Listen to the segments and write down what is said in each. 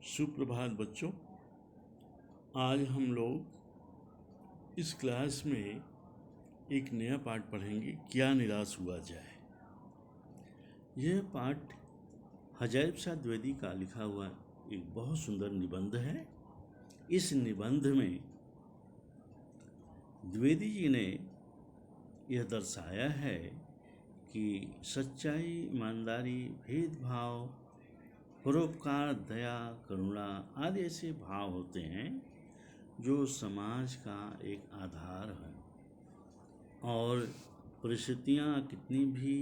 सुप्रभात बच्चों। आज हम लोग इस क्लास में एक नया पाठ पढ़ेंगे, क्या निराश हुआ जाए। यह पाठ अजायब शाह द्विवेदी का लिखा हुआ एक बहुत सुंदर निबंध है। इस निबंध में द्विवेदी जी ने यह दर्शाया है कि सच्चाई, ईमानदारी, भेदभाव, परोपकार, दया, करुणा आदि ऐसे भाव होते हैं जो समाज का एक आधार है। और परिस्थितियाँ कितनी भी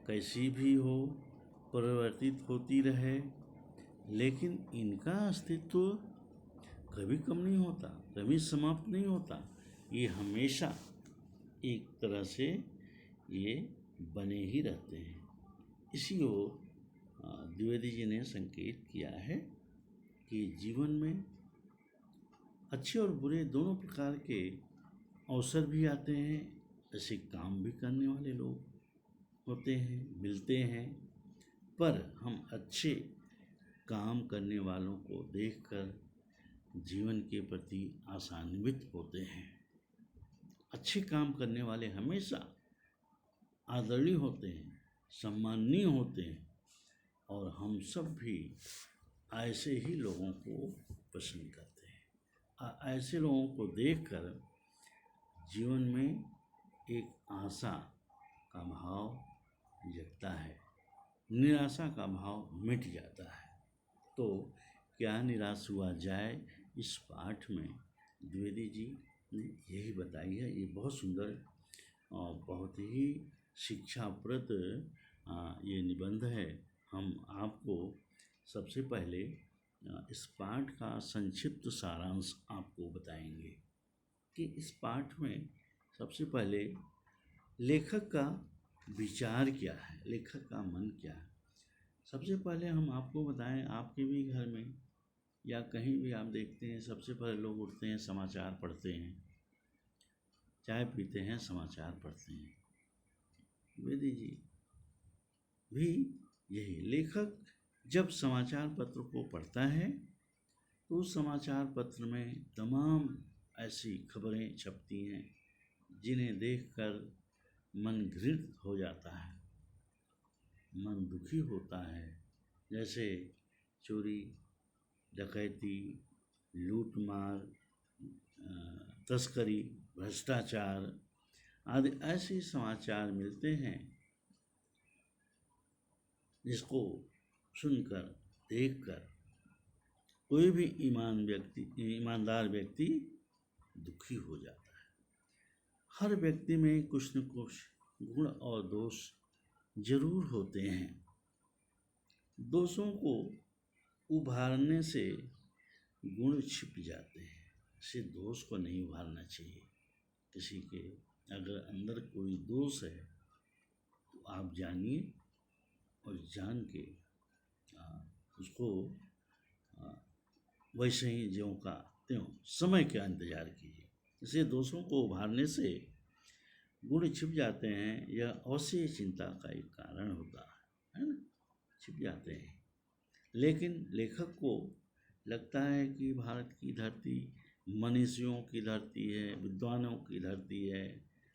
कैसी भी हो, परिवर्तित होती रहे, लेकिन इनका अस्तित्व कभी कम नहीं होता, कभी समाप्त नहीं होता। ये हमेशा एक तरह से ये बने ही रहते हैं। इसी ओर द्विवेदी जी ने संकेत किया है कि जीवन में अच्छे और बुरे दोनों प्रकार के अवसर भी आते हैं। ऐसे काम भी करने वाले लोग होते हैं, मिलते हैं, पर हम अच्छे काम करने वालों को देखकर जीवन के प्रति आशान्वित होते हैं। अच्छे काम करने वाले हमेशा आदरणीय होते हैं, सम्माननीय होते हैं, और हम सब भी ऐसे ही लोगों को पसंद करते हैं। ऐसे लोगों को देखकर जीवन में एक आशा का भाव जगता है, निराशा का भाव मिट जाता है। तो क्या निराश हुआ जाए, इस पाठ में द्विवेदी जी ने यही बताई है। ये बहुत सुंदर और बहुत ही शिक्षाप्रद ये निबंध है। हम आपको सबसे पहले इस पाठ का संक्षिप्त सारांश आपको बताएंगे कि इस पाठ में सबसे पहले लेखक का विचार क्या है, लेखक का मन क्या है। सबसे पहले हम आपको बताएं, आपके भी घर में या कहीं भी आप देखते हैं, सबसे पहले लोग उठते हैं, समाचार पढ़ते हैं, चाय पीते हैं, समाचार पढ़ते हैं। द्विवेदी जी भी यही, लेखक जब समाचार पत्र को पढ़ता है तो उस समाचार पत्र में तमाम ऐसी खबरें छपती हैं जिन्हें देखकर मन घृणित हो जाता है, मन दुखी होता है। जैसे चोरी, डकैती, लूटमार, तस्करी, भ्रष्टाचार आदि ऐसे समाचार मिलते हैं जिसको सुनकर, देखकर कोई भी ईमानदार व्यक्ति दुखी हो जाता है। हर व्यक्ति में कुछ न कुछ गुण और दोष जरूर होते हैं। दोषों को उभारने से गुण छिप जाते हैं। इसे दोष को नहीं उभारना चाहिए। किसी के अगर अंदर कोई दोष है तो आप जानिए और जान के उसको वैसे ही ज्यों का त्यों समय का इंतजार कीजिए। इसे दोषों को उभारने से गुण छिप जाते हैं। यह अवश्य चिंता का एक कारण होता है ना, छिप जाते हैं। लेकिन लेखक को लगता है कि भारत की धरती मनीषियों की धरती है, विद्वानों की धरती है,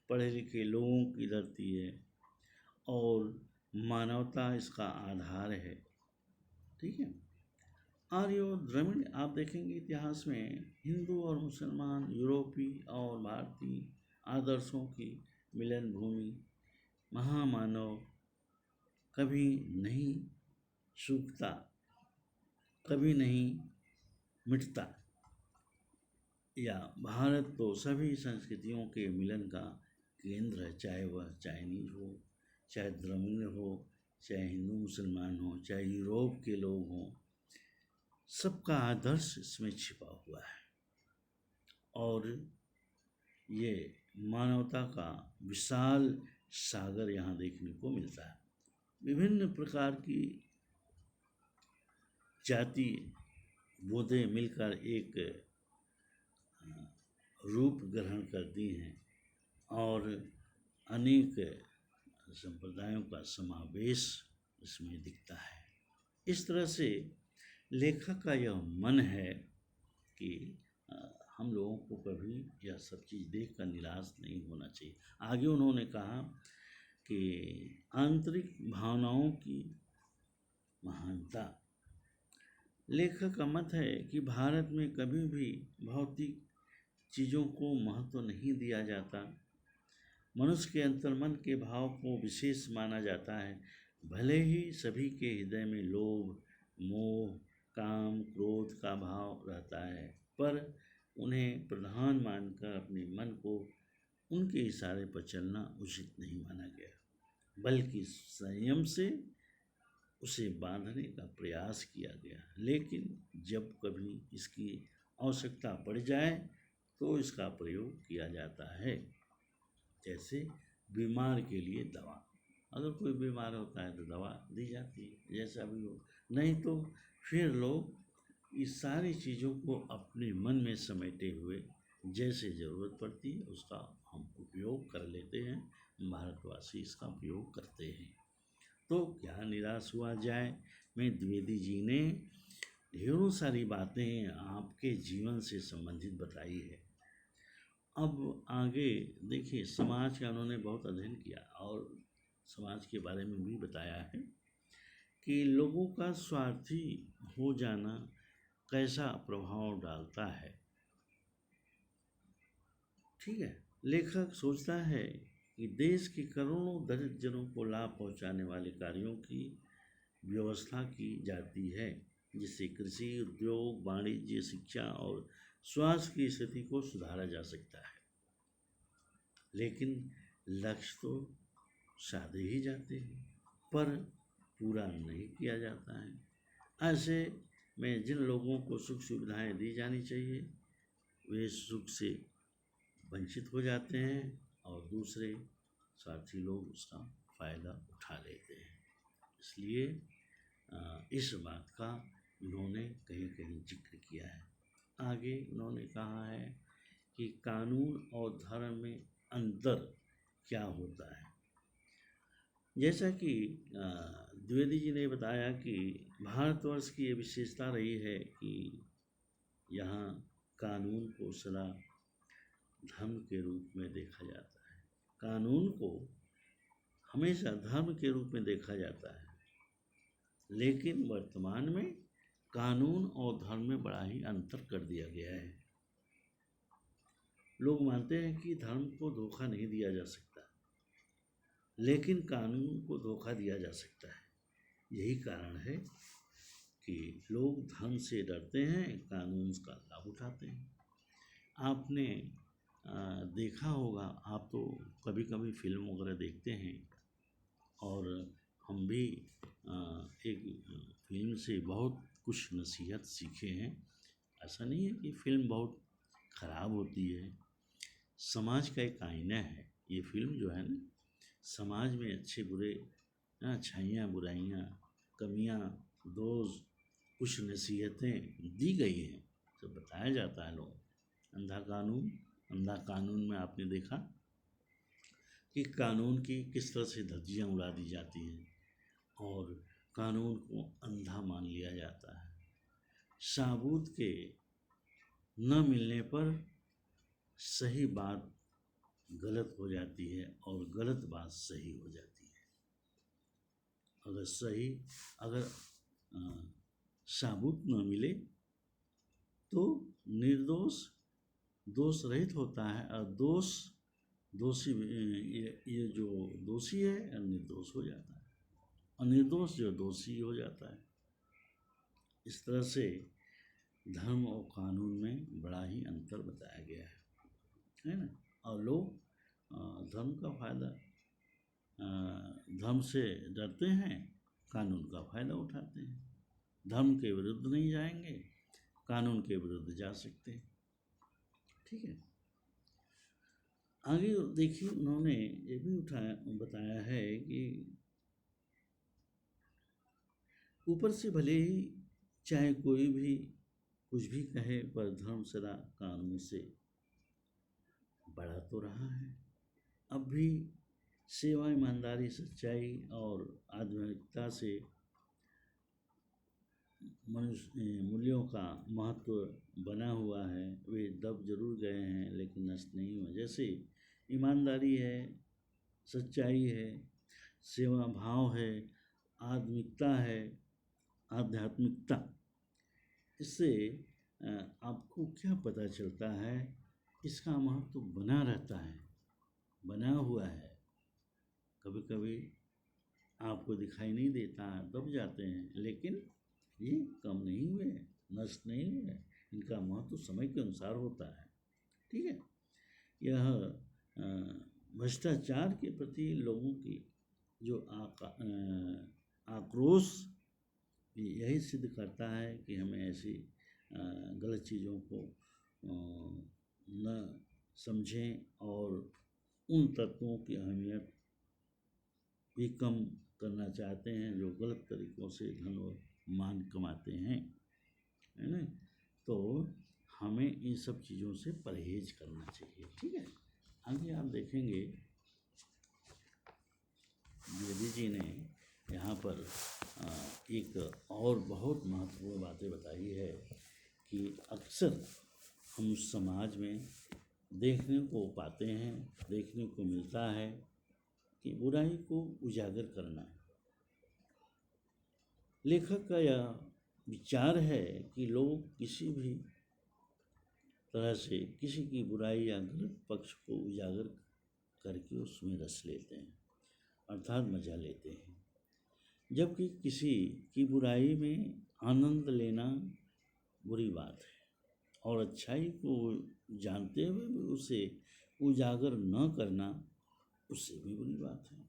पढ़े लिखे लोगों की धरती है, और मानवता इसका आधार है। ठीक है। आर्य और द्रविड़, आप देखेंगे इतिहास में हिंदू और मुसलमान, यूरोपीय और भारतीय आदर्शों की मिलन भूमि, महामानव कभी नहीं सूखता, कभी नहीं मिटता। या भारत तो सभी संस्कृतियों के मिलन का केंद्र है, चाहे वह चाइनीज हो, चाहे द्रविड़ हो, चाहे हिंदू मुसलमान हो, चाहे यूरोप के लोग हों, सबका आदर्श इसमें छिपा हुआ है। और ये मानवता का विशाल सागर यहाँ देखने को मिलता है। विभिन्न प्रकार की जाति बोधें मिलकर एक रूप ग्रहण करती हैं और अनेक संप्रदायों का समावेश इसमें दिखता है। इस तरह से लेखक का यह मन है कि अ, हम लोगों को कभी यह सब चीज़ देख कर निराश नहीं होना चाहिए। आगे उन्होंने कहा कि आंतरिक भावनाओं की महानता। लेखक का मत है कि भारत में कभी भी भौतिक चीज़ों को महत्व नहीं दिया जाता। मनुष्य के अंतर्मन के भाव को विशेष माना जाता है। भले ही सभी के हृदय में लोभ, मोह, काम, क्रोध का भाव रहता है, पर उन्हें प्रधान मानकर अपने मन को उनके इशारे पर चलना उचित नहीं माना गया, बल्कि संयम से उसे बांधने का प्रयास किया गया। लेकिन जब कभी इसकी आवश्यकता पड़ जाए तो इसका प्रयोग किया जाता है। जैसे बीमार के लिए दवा, अगर कोई बीमार होता है तो दवा दी जाती है, जैसा भी हो। नहीं तो फिर लोग इस सारी चीज़ों को अपने मन में समेटे हुए जैसे ज़रूरत पड़ती है उसका हम उपयोग कर लेते हैं। भारतवासी इसका उपयोग करते हैं। तो क्या निराश हुआ जाए। मैं द्विवेदी जी ने ढेरों सारी बातें आपके जीवन से संबंधित बताई है। अब आगे देखिए, समाज का उन्होंने बहुत अध्ययन किया और समाज के बारे में भी बताया है कि लोगों का स्वार्थी हो जाना कैसा प्रभाव डालता है। ठीक है, लेखक सोचता है कि देश के करोड़ों दलित जनों को लाभ पहुंचाने वाले कार्यों की व्यवस्था की जाती है, जिससे कृषि, उद्योग, वाणिज्य, शिक्षा और स्वास्थ्य की स्थिति को सुधारा जा सकता है। लेकिन लक्ष्य तो साधे ही जाते हैं, पर पूरा नहीं किया जाता है। ऐसे में जिन लोगों को सुख सुविधाएं दी जानी चाहिए वे सुख से वंचित हो जाते हैं और दूसरे स्वार्थी लोग उसका फ़ायदा उठा लेते हैं। इसलिए इस बात का उन्होंने कहीं कहीं जिक्र किया है। आगे उन्होंने कहा है कि कानून और धर्म में अंतर क्या होता है। जैसा कि द्विवेदी जी ने बताया कि भारतवर्ष की ये विशेषता रही है कि यहाँ कानून को सदा धर्म के रूप में देखा जाता है। कानून को हमेशा धर्म के रूप में देखा जाता है, लेकिन वर्तमान में कानून और धर्म में बड़ा ही अंतर कर दिया गया है। लोग मानते हैं कि धर्म को धोखा नहीं दिया जा सकता, लेकिन कानून को धोखा दिया जा सकता है। यही कारण है कि लोग धर्म से डरते हैं, कानून का लाभ उठाते हैं। आपने देखा होगा, आप तो कभी कभी फिल्म वगैरह देखते हैं, और हम भी एक फिल्म से बहुत कुछ नसीहत सीखे हैं। ऐसा नहीं है कि फिल्म बहुत ख़राब होती है, समाज का एक आईना है ये फिल्म जो है ना। समाज में अच्छे बुरे, अच्छाइयाँ बुराइयाँ, कमियाँ, दोष, कुछ नसीहतें दी गई हैं, तो बताया जाता है। लोग अंधा कानून में आपने देखा कि कानून की किस तरह से धज्जियाँ उड़ा दी जाती हैं और कानून को अंधा मान लिया जाता है। साबूत के न मिलने पर सही बात गलत हो जाती है और गलत बात सही हो जाती है। अगर साबूत न मिले तो निर्दोष दोष रहित होता है, और दोषी ये जो दोषी है निर्दोष हो जाता है, और निर्दोष जो दोषी हो जाता है। इस तरह से धर्म और कानून में बड़ा ही अंतर बताया गया है ना। और लोग धर्म का फायदा, धर्म से डरते हैं, कानून का फायदा उठाते हैं। धर्म के विरुद्ध नहीं जाएंगे, कानून के विरुद्ध जा सकते हैं। ठीक है, आगे देखिए, उन्होंने ये भी बताया है कि ऊपर से भले ही चाहे कोई भी कुछ भी कहे, पर धर्म सदा कानून से बड़ा तो रहा है। अब भी सेवा, ईमानदारी, सच्चाई और आध्यात्मिकता से मनुष्य मूल्यों का महत्व बना हुआ है, वे दब जरूर गए हैं लेकिन नष्ट नहीं हुए। जैसे ईमानदारी है, सच्चाई है, सेवा भाव है, आत्मिकता है, आध्यात्मिकता। इससे आपको क्या पता चलता है? इसका महत्व बना रहता है, बना हुआ है। कभी कभी आपको दिखाई नहीं देता, दब जाते हैं, लेकिन ये कम नहीं हुए, नष्ट नहीं हुए। इनका महत्व समय के अनुसार होता है। ठीक है। यह भ्रष्टाचार के प्रति लोगों की जो आक्रोश यही सिद्ध करता है कि हमें ऐसी गलत चीज़ों को न समझें और उन तत्वों की अहमियत भी कम करना चाहते हैं जो गलत तरीक़ों से धन और मान कमाते हैं, है ना। तो हमें इन सब चीज़ों से परहेज करना चाहिए। ठीक है। आगे आप देखेंगे बेदी जी ने यहाँ पर एक और बहुत महत्वपूर्ण बातें बताई है कि अक्सर हम समाज में देखने को पाते हैं, देखने को मिलता है कि बुराई को उजागर करना। लेखक का यह विचार है कि लोग किसी भी तरह से किसी की बुराई या गलत पक्ष को उजागर करके उसमें रस लेते हैं, अर्थात मजा लेते हैं, जबकि किसी की बुराई में आनंद लेना बुरी बात है और अच्छाई को जानते हुए भी उसे उजागर न करना उससे भी बुरी बात है।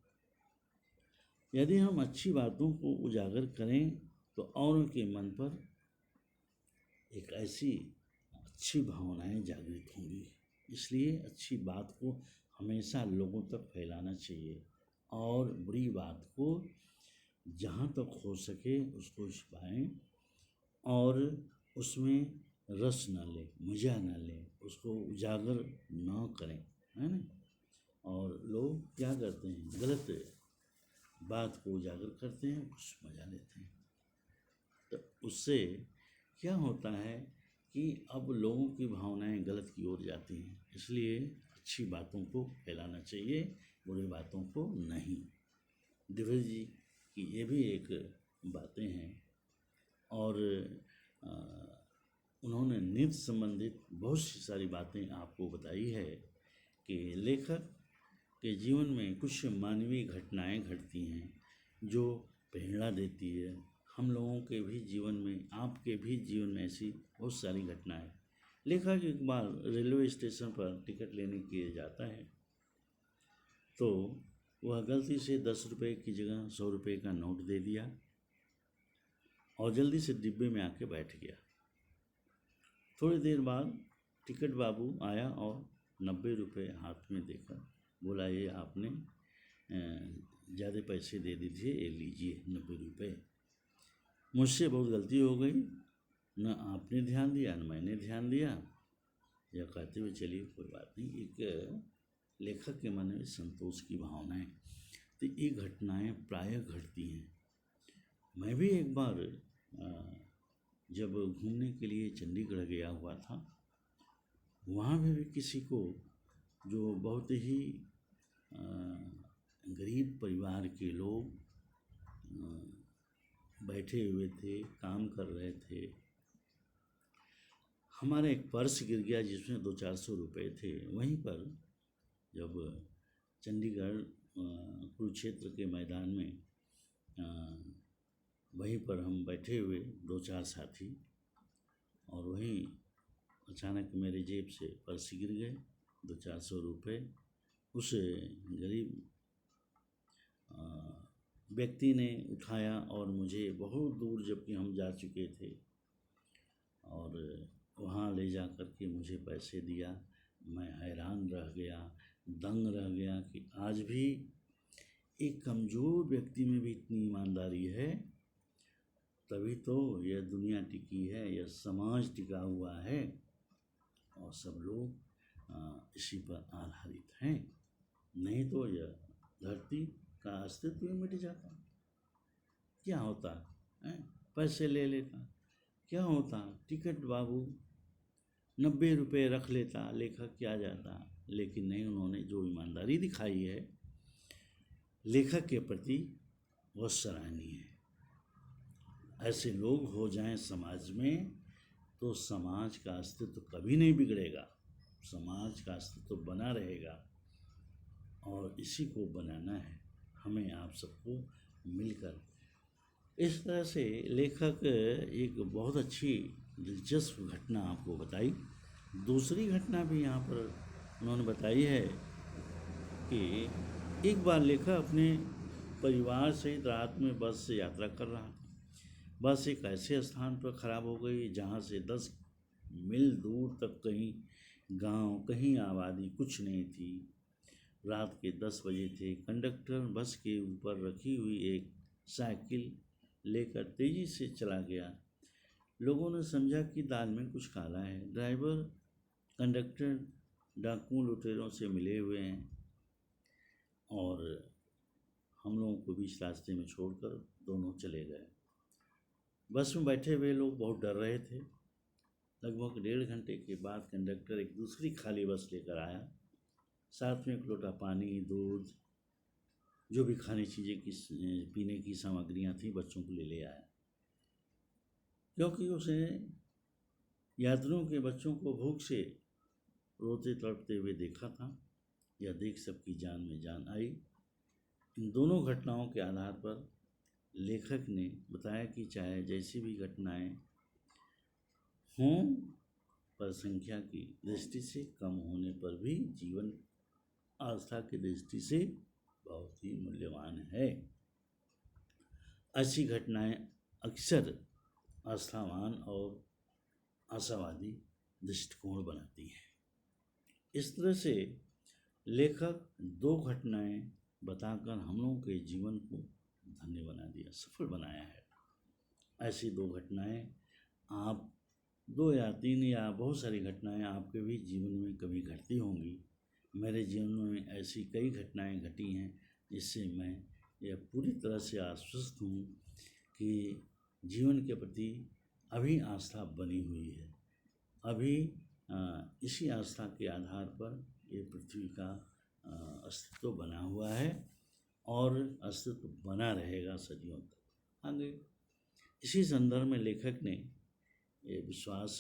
यदि हम अच्छी बातों को उजागर करें तो औरों के मन पर एक ऐसी अच्छी भावनाएं जागृत होंगी। इसलिए अच्छी बात को हमेशा लोगों तक फैलाना चाहिए और बुरी बात को जहाँ तक हो सके उसको छिपाएं और उसमें रस न लें, मज़ा न लें, उसको उजागर न करें, है ना। और लोग क्या करते हैं, गलत बात को उजागर करते हैं, कुछ मज़ा लेते हैं। तो उससे क्या होता है कि अब लोगों की भावनाएं गलत की ओर जाती हैं। इसलिए अच्छी बातों को फैलाना चाहिए, बुरी बातों को नहीं। दिव्य जी की ये भी एक बातें हैं और उन्होंने नृत्य संबंधित बहुत सी सारी बातें आपको बताई है कि लेखक के जीवन में कुछ मानवीय घटनाएं घटती हैं जो प्रेरणा देती है। हम लोगों के भी जीवन में, आपके भी जीवन में ऐसी बहुत सारी घटनाएं। लेखक एक बार रेलवे स्टेशन पर टिकट लेने के लिए जाता है तो वह गलती से 10 रुपये की जगह 100 रुपये का नोट दे दिया और जल्दी से डिब्बे में आके बैठ गया। थोड़ी देर बाद टिकट बाबू आया और 90 रुपये हाथ में देकर बोला, ये आपने ज़्यादा पैसे दे दीजिए, ये लीजिए 90 रुपये। मुझसे बहुत गलती हो गई, न आपने ध्यान दिया न मैंने ध्यान दिया। यह कहते हुए चलिए कोई बात नहीं। एक लेखक के मन में संतोष की भावना है। तो ये घटनाएं प्रायः घटती हैं। मैं भी एक बार जब घूमने के लिए चंडीगढ़ गया हुआ था, वहाँ भी किसी को जो बहुत ही गरीब परिवार के लोग बैठे हुए थे, काम कर रहे थे, हमारा एक पर्स गिर गया जिसमें 200-400 रुपये थे। वहीं पर जब चंडीगढ़ कुरुक्षेत्र के मैदान में वहीं पर हम बैठे हुए 2-4 साथी, और वहीं अचानक मेरे जेब से पर्स गिर गए 200-400 रुपये। उस गरीब व्यक्ति ने उठाया और मुझे बहुत दूर, जबकि हम जा चुके थे, और वहाँ ले जा कर के मुझे पैसे दिया। मैं हैरान रह गया, दंग रह गया कि आज भी एक कमज़ोर व्यक्ति में भी इतनी ईमानदारी है। तभी तो यह दुनिया टिकी है, यह समाज टिका हुआ है और सब लोग इसी पर आधारित हैं। नहीं तो यह धरती का अस्तित्व मिट जाता। क्या होता है, पैसे ले लेता, क्या होता, टिकट बाबू 90 रुपये रख लेता, लेखक क्या जाता। लेकिन नहीं, उन्होंने जो ईमानदारी दिखाई है लेखक के प्रति वह सराहनीय है। ऐसे लोग हो जाएं समाज में तो समाज का अस्तित्व कभी नहीं बिगड़ेगा, समाज का अस्तित्व बना रहेगा। और इसी को बनाना है हमें आप सबको मिलकर। इस तरह से लेखक एक बहुत अच्छी दिलचस्प घटना आपको बताई। दूसरी घटना भी यहाँ पर उन्होंने बताई है कि एक बार लेखक अपने परिवार सहित रात में बस से यात्रा कर रहा था। बस एक ऐसे स्थान पर खराब हो गई जहाँ से 10 मील दूर तक कहीं गांव, कहीं आबादी कुछ नहीं थी। रात के 10 बजे थे। कंडक्टर बस के ऊपर रखी हुई एक साइकिल लेकर तेजी से चला गया। लोगों ने समझा कि दाल में कुछ काला है। ड्राइवर, कंडक्टर डाकुओं लुटेरों से मिले हुए हैं और हम लोगों को बीच रास्ते में छोड़कर दोनों चले गए। बस में बैठे हुए लोग बहुत डर रहे थे। लगभग 1.5 घंटे के बाद कंडक्टर एक दूसरी खाली बस लेकर आया। साथ में एक लोटा पानी, दूध, जो भी खाने चीज़ें की पीने की सामग्रियां थी बच्चों को ले आया, क्योंकि उसे यात्रियों के बच्चों को भूख से रोते तड़पते हुए देखा था। यह देख सबकी जान में जान आई। इन दोनों घटनाओं के आधार पर लेखक ने बताया कि चाहे जैसी भी घटनाएं हों, पर संख्या की दृष्टि से कम होने पर भी जीवन आस्था की दृष्टि से बहुत ही मूल्यवान है। ऐसी घटनाएं अक्सर आस्थावान और आशावादी दृष्टिकोण बनाती हैं। इस तरह से लेखक 2 घटनाएं बताकर हम लोगों के जीवन को धन्य बना दिया, सफल बनाया है। ऐसी 2 घटनाएं आप 2 या 3 या बहुत सारी घटनाएं आपके भी जीवन में कभी घटती होंगी। मेरे जीवन में ऐसी कई घटनाएं घटी हैं जिससे मैं यह पूरी तरह से आश्वस्त हूँ कि जीवन के प्रति अभी आस्था बनी हुई है। अभी इसी आस्था के आधार पर ये पृथ्वी का अस्तित्व बना हुआ है और अस्तित्व बना रहेगा सदियों तक आगे। इसी संदर्भ में लेखक ने ये विश्वास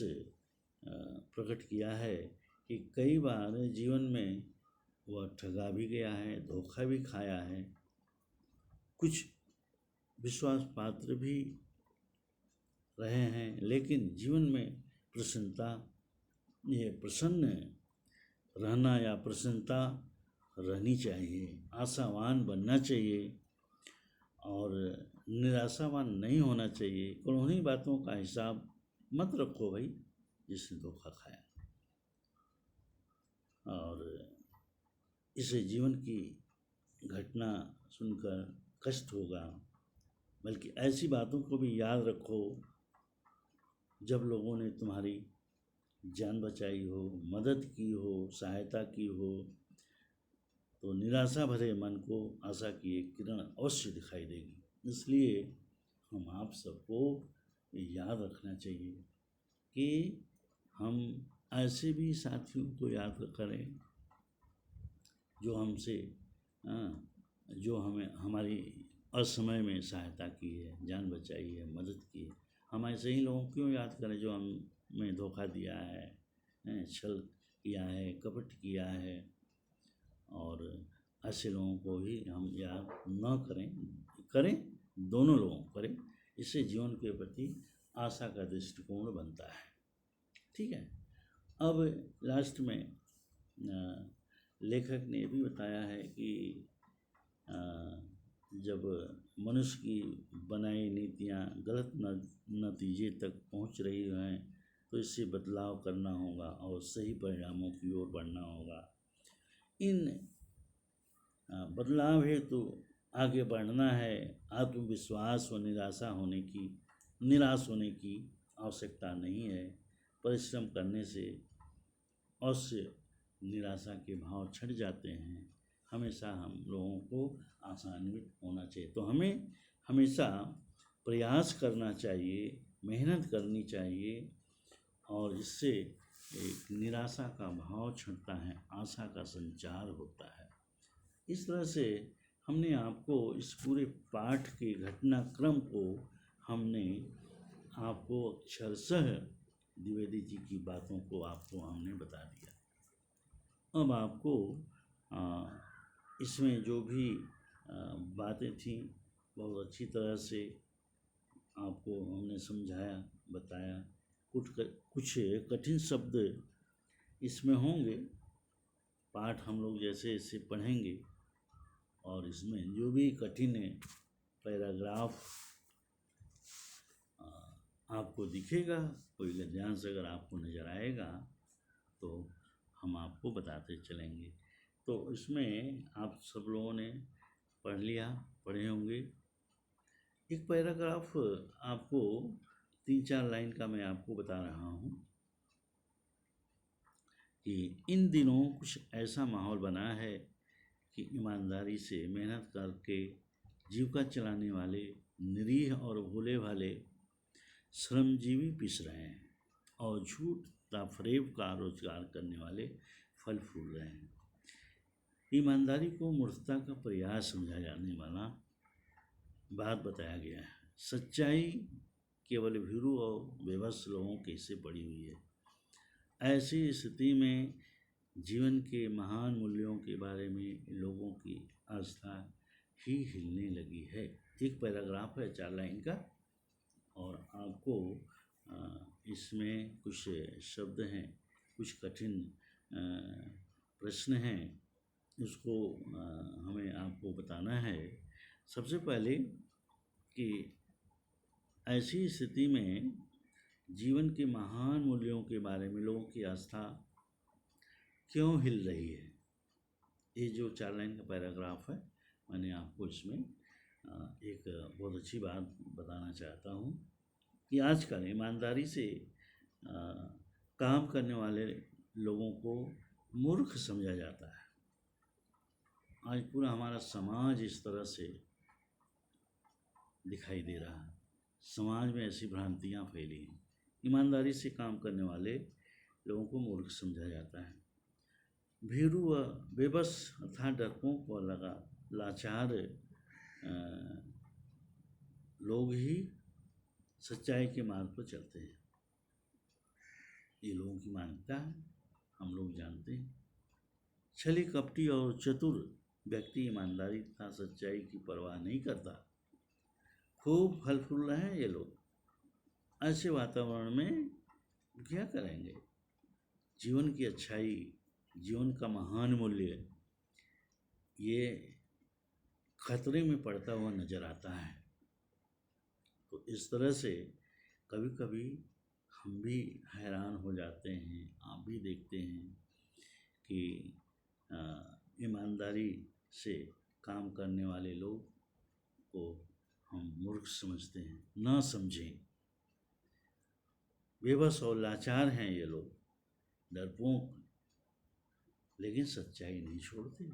प्रकट किया है कि कई बार जीवन में वह ठगा भी गया है, धोखा भी खाया है, कुछ विश्वास पात्र भी रहे हैं, लेकिन जीवन में प्रसन्न रहना या प्रसन्नता रहनी चाहिए, आशावान बनना चाहिए और निराशावान नहीं होना चाहिए। उन्हीं बातों का हिसाब मत रखो भाई जिसने धोखा खाया, और इसे जीवन की घटना सुनकर कष्ट होगा, बल्कि ऐसी बातों को भी याद रखो जब लोगों ने तुम्हारी जान बचाई हो, मदद की हो, सहायता की हो, तो निराशा भरे मन को आशा की एक किरण अवश्य दिखाई देगी। इसलिए हम आप सबको याद रखना चाहिए कि हम ऐसे भी साथियों को याद करें जो हमसे जो हमें हमारी असमय में सहायता की है, जान बचाई है, मदद की है। हम ऐसे ही लोगों क्यों याद करें जो हमें धोखा दिया है, छल किया है, कपट किया है, और ऐसे लोगों को ही हम याद न करें दोनों लोगों को करें। इससे जीवन के प्रति आशा का दृष्टिकोण बनता है। ठीक है। अब लास्ट में लेखक ने भी बताया है कि जब मनुष्य की बनाई नीतियाँ गलत नतीजे तक पहुंच रही हैं तो इससे बदलाव करना होगा और सही परिणामों की ओर बढ़ना होगा। इन बदलाव है तो आगे बढ़ना है। आत्मविश्वास व निराश होने की आवश्यकता नहीं है। परिश्रम करने से अवश्य निराशा के भाव छट जाते हैं। हमेशा हम लोगों को आशान्वित होना चाहिए। तो हमें हमेशा प्रयास करना चाहिए मेहनत करनी चाहिए और इससे एक निराशा का भाव छंटता है, आशा का संचार होता है। इस तरह से हमने आपको इस पूरे पाठ के घटनाक्रम को हमने आपको अक्षरशः द्विवेदी जी की बातों को आपको हमने बता दिया। अब आपको इसमें जो भी बातें थी बहुत अच्छी तरह से आपको हमने समझाया, बताया। कुछ कठिन शब्द इसमें होंगे, पाठ हम लोग जैसे जैसे पढ़ेंगे और इसमें जो भी कठिन पैराग्राफ आपको दिखेगा, कोई गद्यांश अगर आपको नज़र आएगा तो हम आपको बताते चलेंगे। तो इसमें आप सब लोगों ने पढ़े होंगे। एक पैराग्राफ आपको 3-4 लाइन का मैं आपको बता रहा हूँ कि इन दिनों कुछ ऐसा माहौल बना है कि ईमानदारी से मेहनत करके जीविका चलाने वाले निरीह और भोले भाले श्रमजीवी पिस रहे हैं और झूठ तफरेब का रोजगार करने वाले फल फूल रहे हैं। ईमानदारी को मूर्खता का प्रयास समझा जाने वाला बात बताया गया है। सच्चाई केवल भीरू और बेबस लोगों के हिस्से पड़ी हुई है। ऐसी स्थिति में जीवन के महान मूल्यों के बारे में लोगों की आस्था ही हिलने लगी है। एक पैराग्राफ है 4 लाइन का और आपको इसमें कुछ शब्द हैं, कुछ कठिन प्रश्न हैं, उसको हमें आपको बताना है। सबसे पहले कि ऐसी स्थिति में जीवन के महान मूल्यों के बारे में लोगों की आस्था क्यों हिल रही है। ये जो 4 लाइन का पैराग्राफ है, मैंने आपको इसमें एक बहुत अच्छी बात बताना चाहता हूँ कि आजकल ईमानदारी से काम करने वाले लोगों को मूर्ख समझा जाता है। आज पूरा हमारा समाज इस तरह से दिखाई दे रहा है। समाज में ऐसी भ्रांतियाँ फैली हैं। ईमानदारी से काम करने वाले लोगों को मूर्ख समझा जाता है। भीरू व बेबस अर्थात डरपोक व लाचार लोग ही सच्चाई के मार्ग पर चलते हैं। ये लोगों की मान्यता है, हम लोग जानते हैं। छली कपटी और चतुर व्यक्ति ईमानदारी तथा सच्चाई की परवाह नहीं करता। खूब फल फूल रहे हैं ये लोग। ऐसे वातावरण में क्या करेंगे। जीवन की अच्छाई, जीवन का महान मूल्य ये खतरे में पड़ता हुआ नजर आता है। तो इस तरह से कभी कभी हम भी हैरान हो जाते हैं। आप भी देखते हैं कि ईमानदारी से काम करने वाले लोग को हम मूर्ख समझते हैं, ना समझें। बेबस और लाचार हैं ये लोग, डरपोक, लेकिन सच्चाई नहीं छोड़ते।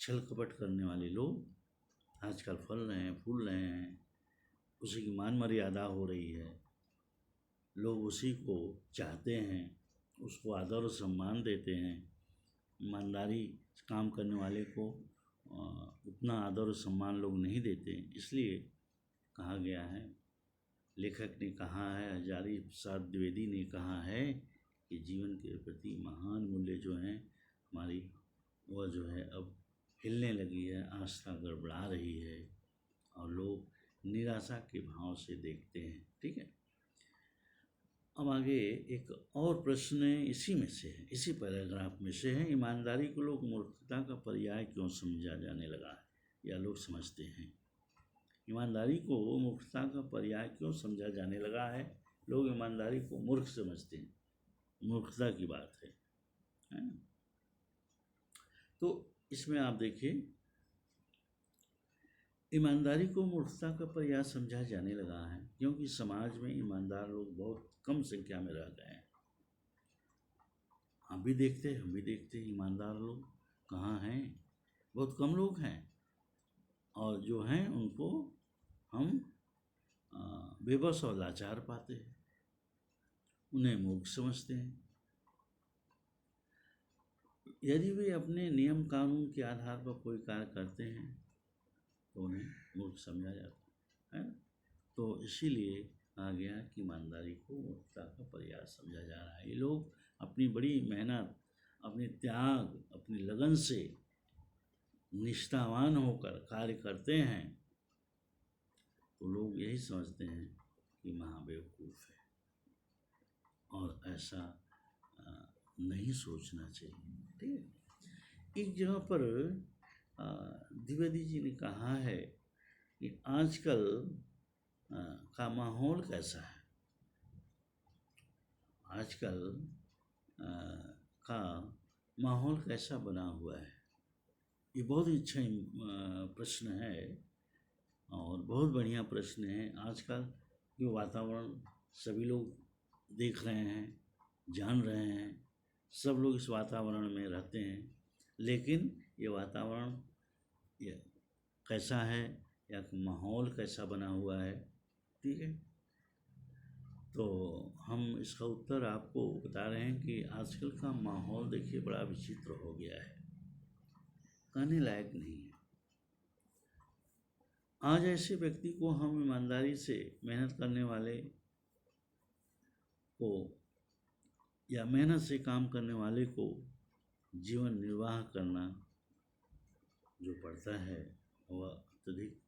छल कपट करने वाले लोग आजकल फल रहे हैं, फूल रहे हैं। उसी की मान मर्यादा हो रही है। लोग उसी को चाहते हैं, उसको आदर और सम्मान देते हैं। ईमानदारी काम करने वाले को उतना आदर और सम्मान लोग नहीं देते। इसलिए कहा गया है, लेखक ने कहा है, हजारी प्रसाद द्विवेदी ने कहा है कि जीवन के प्रति महान मूल्य जो हैं हमारी, वह जो है अब हिलने लगी है, आस्था गड़बड़ा रही है और लोग निराशा के भाव से देखते हैं। ठीक है। अब आगे एक और प्रश्न इसी में से है, इसी पैराग्राफ में से है। ईमानदारी को लोग मूर्खता का पर्याय क्यों समझा जाने लगा है, या लोग समझते हैं। ईमानदारी को मूर्खता का पर्याय क्यों समझा जाने लगा है। लोग ईमानदारी को मूर्ख समझते हैं, मूर्खता की बात है ना। तो इसमें आप देखिए, ईमानदारी को मूर्खता का पर्याय समझा जाने लगा है क्योंकि समाज में ईमानदार लोग बहुत कम संख्या में रह गए हैं। आप भी देखते हैं, हम भी देखते हैं, ईमानदार लोग कहाँ हैं, बहुत कम लोग हैं। और जो हैं उनको हम बेबस और लाचार पाते हैं, उन्हें मूर्ख समझते हैं। यदि वे अपने नियम कानून के आधार पर कोई कार्य करते हैं तो उन्हें मूर्ख समझा जाता है। तो इसीलिए कहा गया कि ईमानदारी को मूर्खता का प्रयास समझा जा रहा है। ये लोग अपनी बड़ी मेहनत, अपने त्याग, अपनी लगन से निष्ठावान होकर कार्य करते हैं तो लोग यही समझते हैं कि महाबेवकूफ़ है, और ऐसा नहीं सोचना चाहिए। ठीक है। एक जगह पर द्विवेदी जी ने कहा है कि आजकल का माहौल कैसा है, आजकल का माहौल कैसा बना हुआ है। ये बहुत ही अच्छा प्रश्न है और बहुत बढ़िया प्रश्न है। आजकल जो वातावरण सभी लोग देख रहे हैं, जान रहे हैं, सब लोग इस वातावरण में रहते हैं, लेकिन ये वातावरण ये कैसा है या माहौल कैसा बना हुआ है, ठीक है। तो हम इसका उत्तर आपको बता रहे हैं कि आजकल का माहौल देखिए बड़ा विचित्र हो गया है, कहने लायक नहीं है। आज ऐसे व्यक्ति को हम ईमानदारी से मेहनत करने वाले को या मेहनत से काम करने वाले को जीवन निर्वाह करना जो पड़ता है वह अत्यधिक